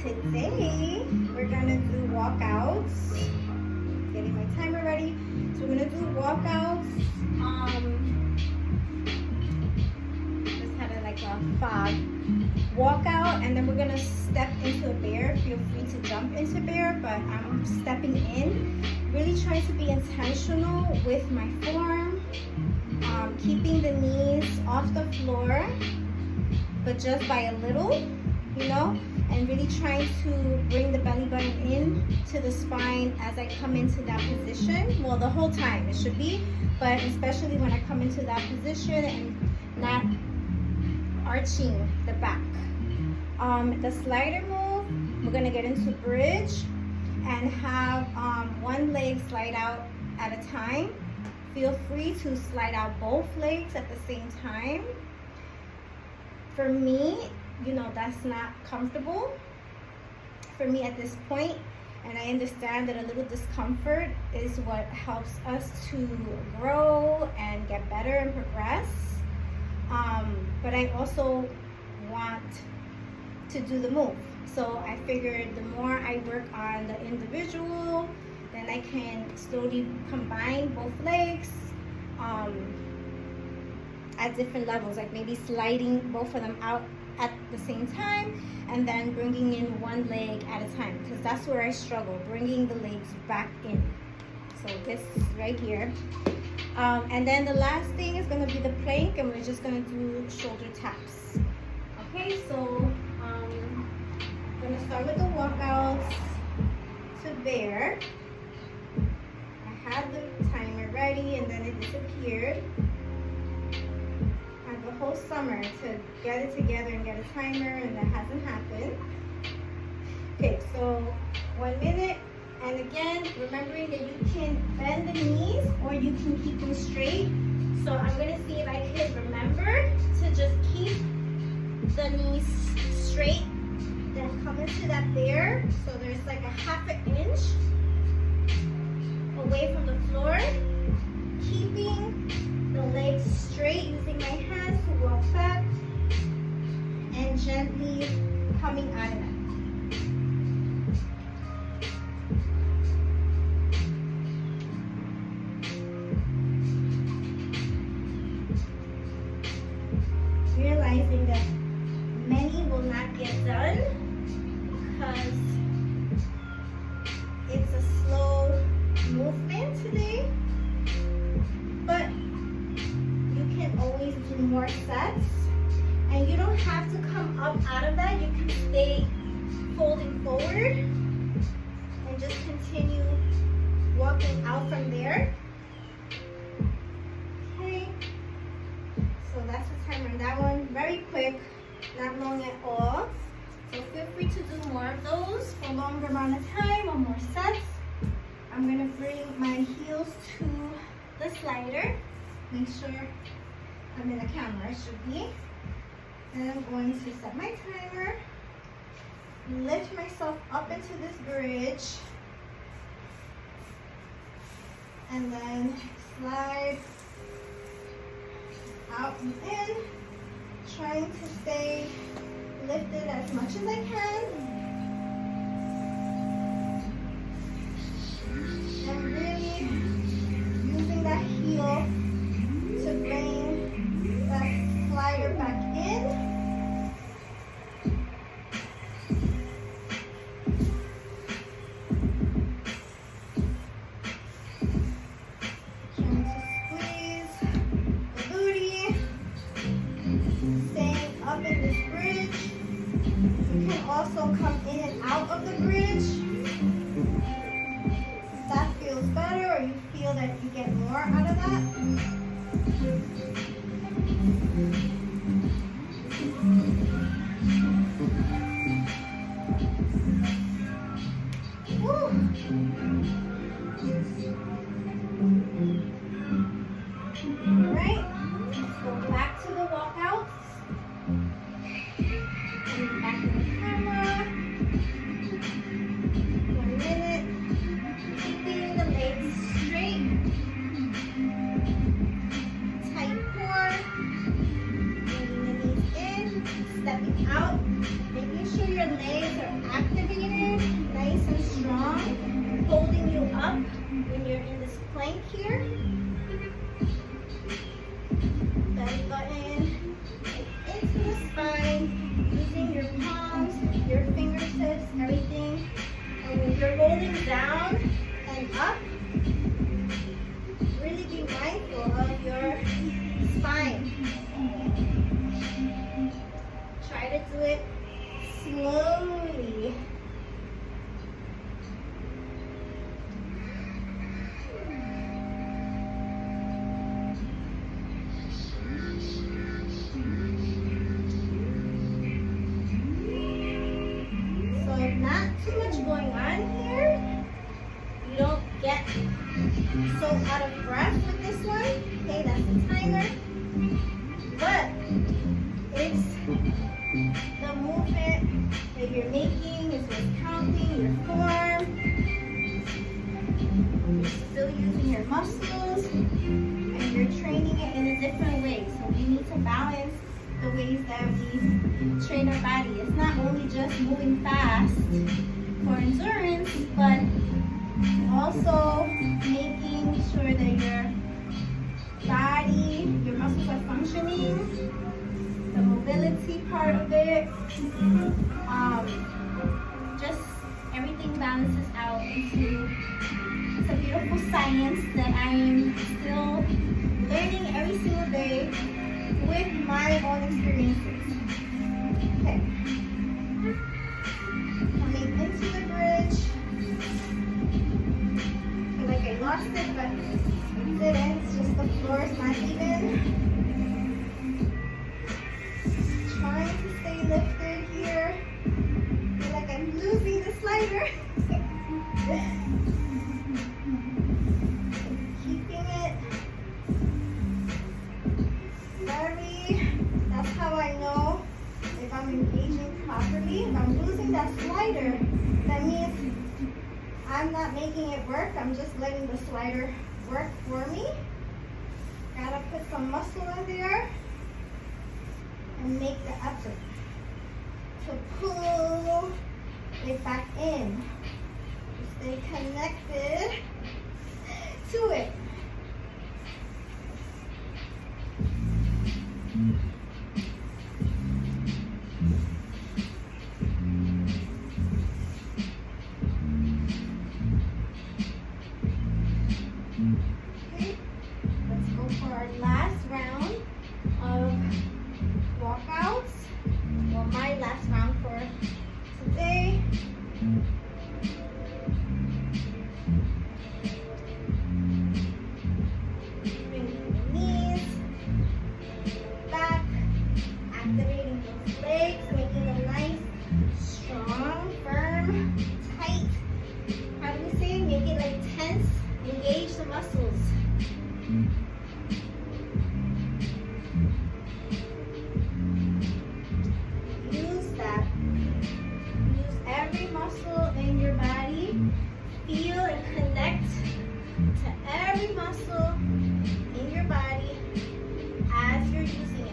Today we're gonna do walkouts. Getting my timer ready. So we're gonna do walkouts. Just had like a fog walkout, and then we're gonna step into a bear. Feel free to jump into bear, but I'm stepping in. Really trying to be intentional with my form, keeping the knees off the floor, but just by a little, you know, and really trying to bring the belly button in to the spine as I come into that position. Well, the whole time it should be, but especially when I come into that position and not arching the back. The slider move, we're gonna get into bridge and have one leg slide out at a time. Feel free to slide out both legs at the same time. For me, you know, that's not comfortable for me at this point, and I understand that a little discomfort is what helps us to grow and get better and progress. But I also want to do the move, so I figured the more I work on the individual, then I can slowly combine both legs at different levels, like maybe sliding both of them out at the same time and then bringing in one leg at a time, because that's where I struggle, bringing the legs back in. So this right here. And then the last thing is going to be the plank, and we're just going to do shoulder taps. Okay, so I'm going to start with the walkouts to bear. I had the timer ready and then it disappeared. I had the whole summer to get it together and get a timer, and that hasn't happened. Okay, so 1 minute. And again, remembering that you can bend the knees or you can keep them straight. So I'm going to see if I can remember to just keep the knees straight, then come into that bear. So there's like a ½ inch away from the floor, keeping the legs straight, using my hands to walk back and gently coming out of that. Realizing that many will not get done because it's a slow movement today, but you can always do more sets, and you don't have to come up out of that. You can stay folding forward and just continue walking out from there. Okay, so that's the timer on that one. Very quick, not long at all. So feel free to do more of those for a longer amount of time or more sets. I'm going to bring my heels to the slider. Make sure I'm in the camera, it should be. And I'm going to set my timer. Lift myself up into this bridge. And then slide out and in. Trying to stay lifted as much as I can. And really using that heel to bring that slider back in. Trying to squeeze the booty. Staying up in this bridge. You can also come in and out of the bridge. If that feels better, or you feel that you get more out of that. Woo. All right, let's go back to the walkouts. Coming back to the camera. 1 minute. Keeping the legs straight. Tight core. Bringing the knees in. Stepping out. Making sure your legs are activated, nice and strong, holding you up when you're in this plank here. Belly button into the spine, using your palms, your fingertips, everything. And when you're rolling down and up, really be mindful of your spine. Try to do it slowly. So not too much going on here. You don't get so out of breath with this one. Okay, that's the timer. But it's the movement that you're making is what's counting, your form. You're still using your muscles and you're training it in a different way. So we need to balance the ways that we train our body. It's not only just moving fast for endurance, but also making sure that your body, your muscles are functioning, the mobility part of it, just everything balances out into, it's a beautiful science that I am still learning every single day with my own experiences. Okay. Coming into the bridge. I feel like I lost it, but it didn't. It's just the floor is not even. Trying to stay lifted here. I feel like I'm losing the slider. Keeping it very, that's how I know if I'm engaging properly. If I'm losing that slider, that means I'm not making it work. I'm just letting the slider work for me. Gotta put some muscle in there and make the effort to pull it back in. Stay connected to it. Okay, let's go for our last round of walkouts. Well, my last round for today. Bringing the knees back, activating those legs, making them nice, strong, firm, tight. How do we say it? Make it like tense, engage the muscles. Use that. Use every muscle in your body. Feel and connect to every muscle in your body as you're using it.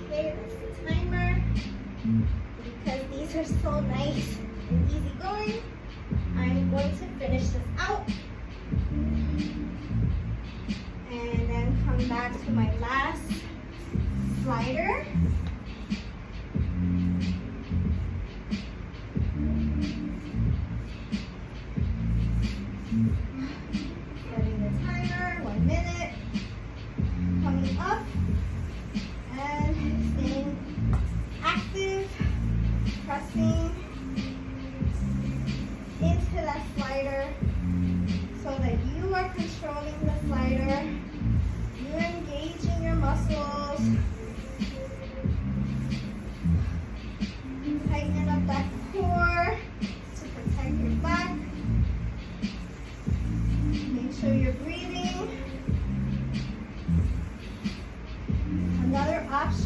Okay, that's the timer. Because these are so nice and easy going, I'm going to finish this out. And then come back to my last slider. Setting the timer, 1 minute. Coming up and staying active, pressing into that slider so that you are controlling the slider. You're engaging your muscles.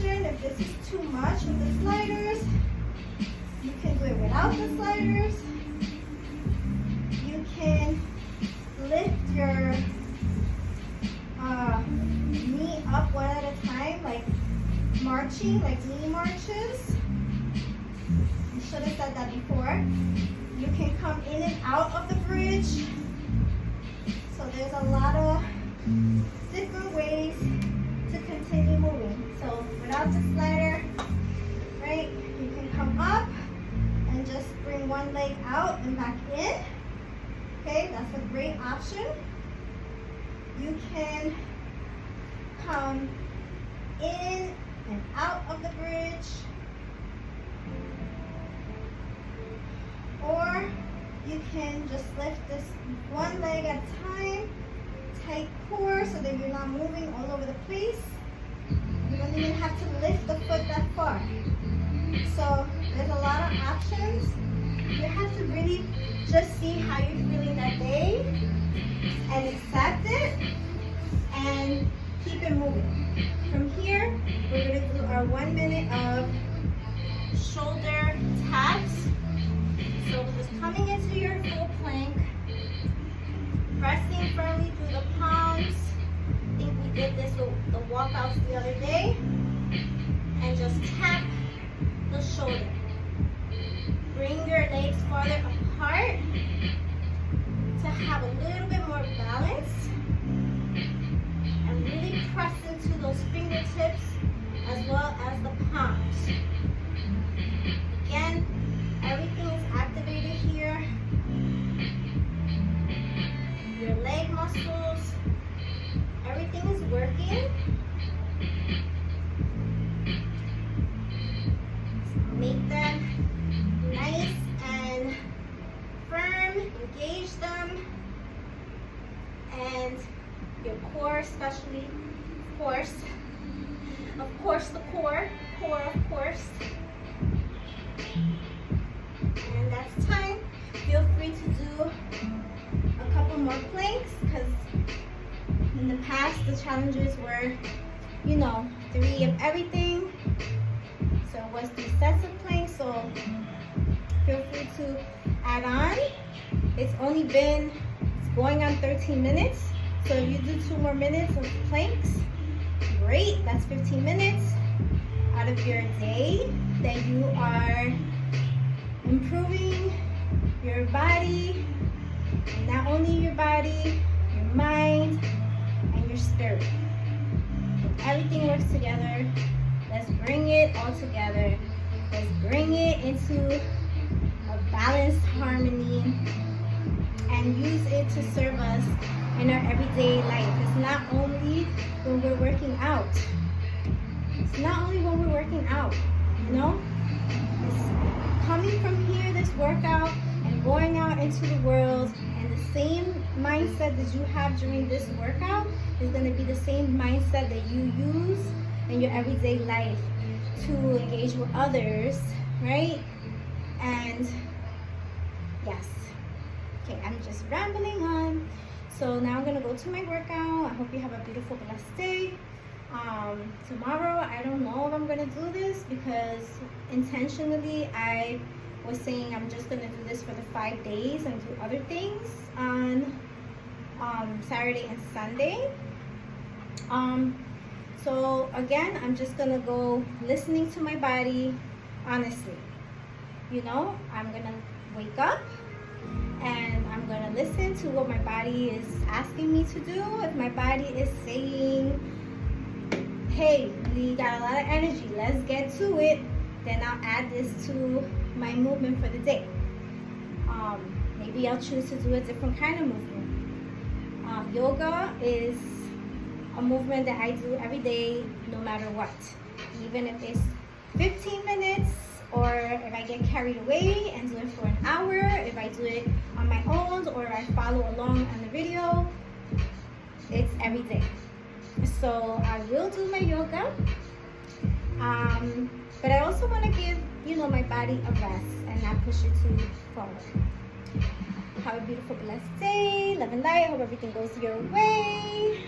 option. If this is too much with the sliders, you can do it without the sliders. You can lift your knee up one at a time, like marching, like knee marches. I should have said that before. You can come in and out of the bridge. So there's a lot of different ways to continue moving. So without the slider, right, you can come up and just bring one leg out and back in. Okay, that's a great option. You can come in and out of the bridge, or you can just lift this one leg at a time, tight core so that you're not moving all over the place. You don't even have to lift the foot that far. So there's a lot of options. You have to really just see how you're feeling that day and accept it and keep it moving. From here, we're going to do our 1 minute of shoulder taps. So we're just coming into your full plank, pressing firmly through the palms. I think we did this with the walkouts the other day. And just tap the shoulder. Bring your legs farther apart to have a little bit more balance. And really press into those fingertips as well as the palms. Again, everything is activated here. Your leg muscles, everything is working. So make them nice and firm, engage them, and your core especially, of course the core of course. And that's time. Feel free to do a couple more planks, because in the past the challenges were, you know, 3 of everything. So it was 3 sets of planks, so feel free to add on. It's going on 13 minutes. So if you do 2 more minutes of planks, great, that's 15 minutes out of your day that you are improving your body, and not only your body, your mind, and your spirit. Everything works together. Let's bring it all together. Let's bring it into a balanced harmony and use it to serve us in our everyday life. It's not only when we're working out. It's not only when we're working out, you know? It's coming from here, this workout, and going out into the world, and the same mindset that you have during this workout is going to be the same mindset that you use in your everyday life to engage with others, right? And yes, okay, I'm just rambling on. So now I'm gonna go to my workout. I hope you have a beautiful, blessed day. Tomorrow, I don't know if I'm gonna do this, because intentionally I was saying I'm just gonna do this for the 5 days and do other things on Saturday and Sunday. So again, I'm just gonna go listening to my body honestly. You know, I'm gonna wake up and I'm gonna listen to what my body is asking me to do. If my body is saying, hey, we got a lot of energy, let's get to it, then I'll add this to my movement for the day. Maybe I'll choose to do a different kind of movement. Yoga is a movement that I do every day, no matter what. Even if it's 15 minutes, or if I get carried away and do it for an hour, if I do it on my own, or I follow along on the video, it's every day. So I will do my yoga, but I also want to give, you know, my body a rest and not push it too forward. Have a beautiful, blessed day. Love and light. Hope everything goes your way.